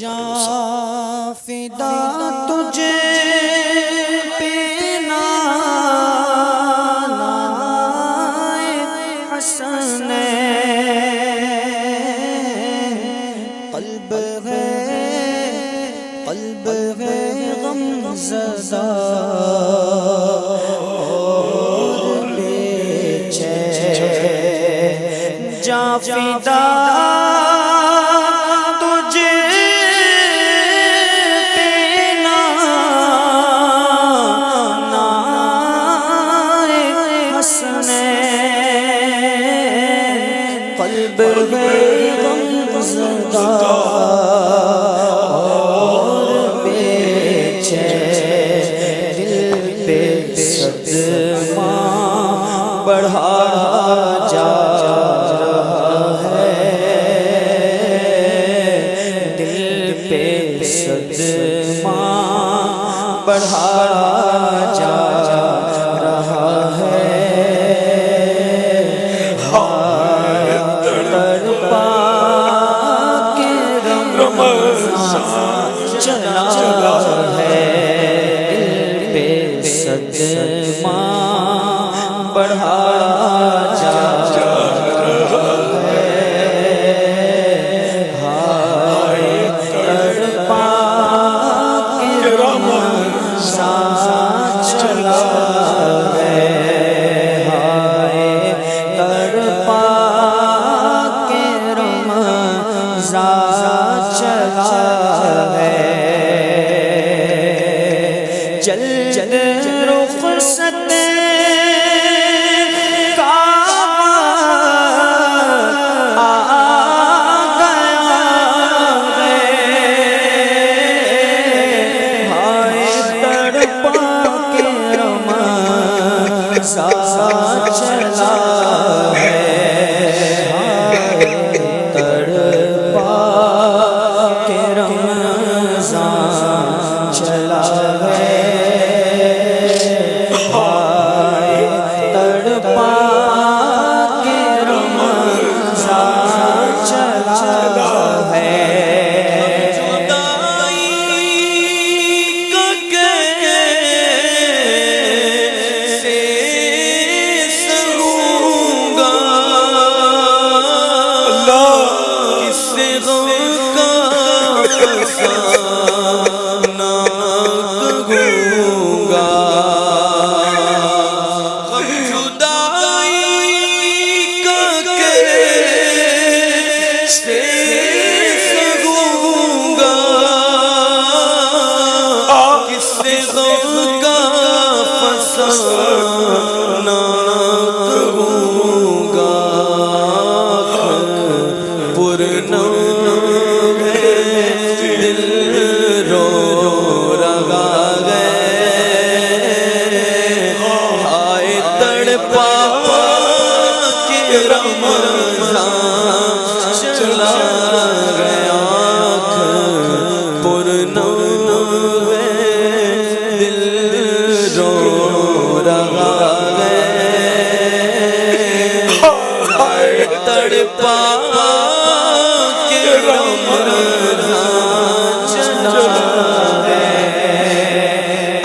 جاں فدا تجھے پہ نالائے حسنین، قلب ہے غم زدہ اور بے چین، جاں فدا قلب ہے غم زدہ اور بے چین، دل پہ صدمہ بڑھا جا رہا ہے، دل پہ صدمہ بڑھا جا رہا ہے، چلا ہے، دل پہ صدمہ بڑھا جا رہا ہے، ہائے تڑپا کے رمضان چلا ہے، ہائے تڑپا کے رمضان چلا ہے، جل جل رخصت کا آ گیا ہے، ہائے تڑپا کے رمضان چلا ہے، ہائے تڑپا کے رمضان چلا ہے، ہائے تڑپا کے رمضان چلا ہے، چلا گیا پرنو دل رو رہا ہے، تڑپا کے رمضان چلا ہے،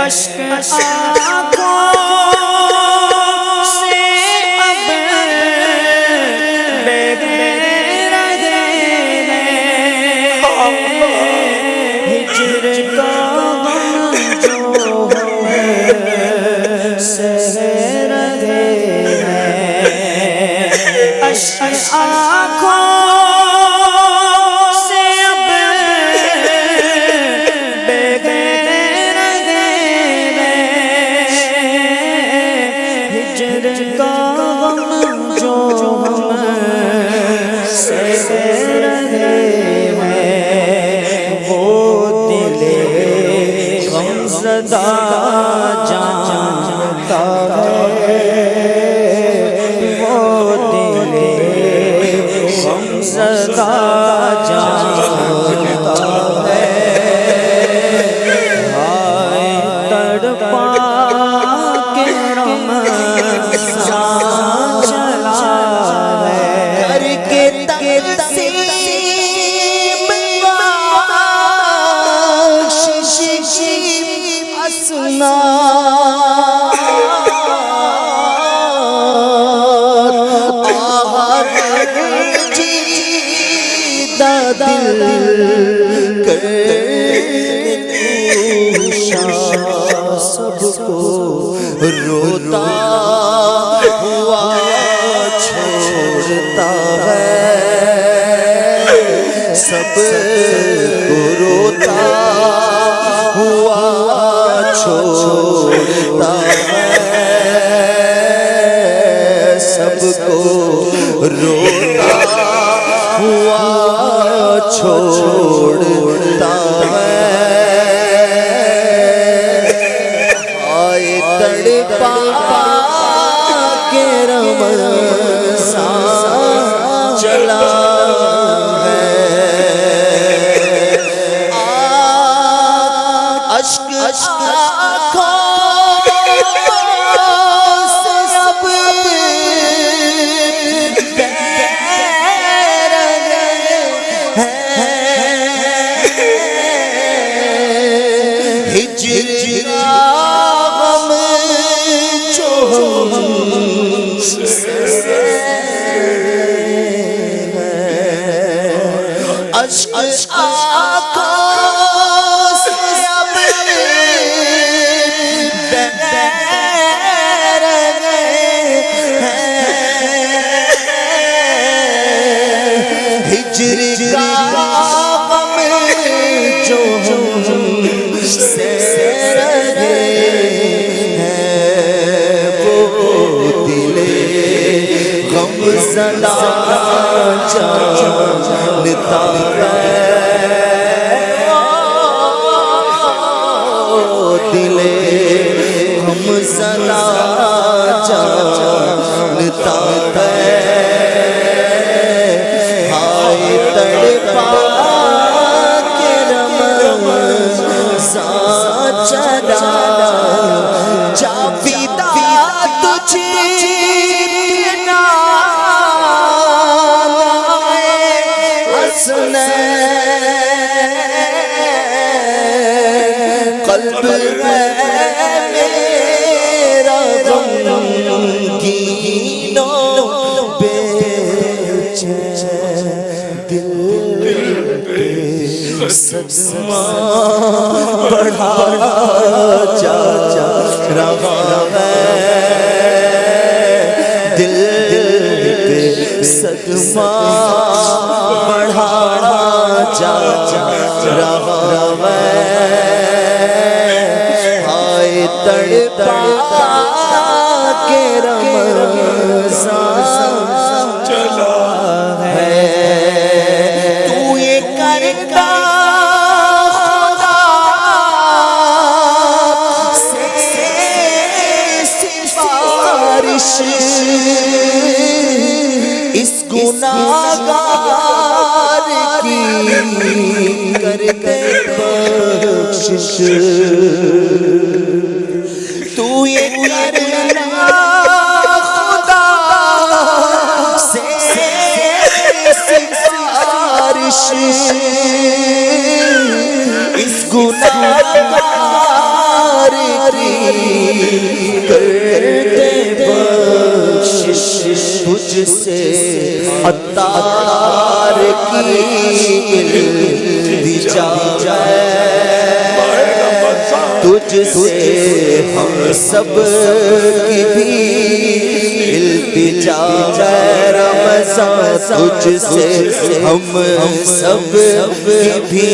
اشک آنکھوں سے اب ہجر کا غم جو ہے سہ رہے ہیں، اشک آنکھوں سے اب بغیر رہے ہیں، ہجر کا غم جو ہم سہ رہے ہیں، وہ دل غمزدہ جانتا ہے، وہ دل غمزدہ جانتا ہے، ہائے تڑپا کے رمضان چلا ہے، کر کے تقسیم سب کو روتا ہوا چھوڑتا ہے، سب کو روتا ہوا چھوڑتا ہے، سب کو روتا ہوا چھوڑتا ہے، آئے تڑپا کے رمضان چلا ہے، اشک آنکھوں سے سب بہ رہے ہیں، ہجر کا غم جو ہم سے اشک آنکھوں سے اب بہ رہے ہیں، ہجر کا غم جو ہم سے رہے ہیں، وہ دل غم زدہ جانتا ہے، دل غم زدہ جانتا ہے، ہائے تڑپا کے رمضان چلا، جا پیتا تجھے قلب ہے میرا غمگین و بے چین، دل پہ صدمہ بڑھا جا رہا ہے، دل پہ صدمہ بڑھا جا رہا ہے، آئے تڑپا کے رمضان چلا ہے، تو یہ کرتا خدا سے سفارش، اس گناہگار کی کر دے بخشش، تو یہ کرنا خدا سے سفارش، اس گناہگار کی کر دے بخشش، تجھ سے عطار کی التجا ہے، تجھ سے ہم سب کی بھی التجا ہے رمضان، تجھ سے ہم سب کی بھی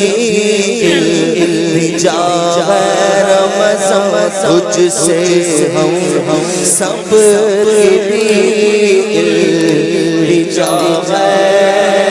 التجا ہے رمضان، تجھ سے ہم سب کی بھی التجا ہے۔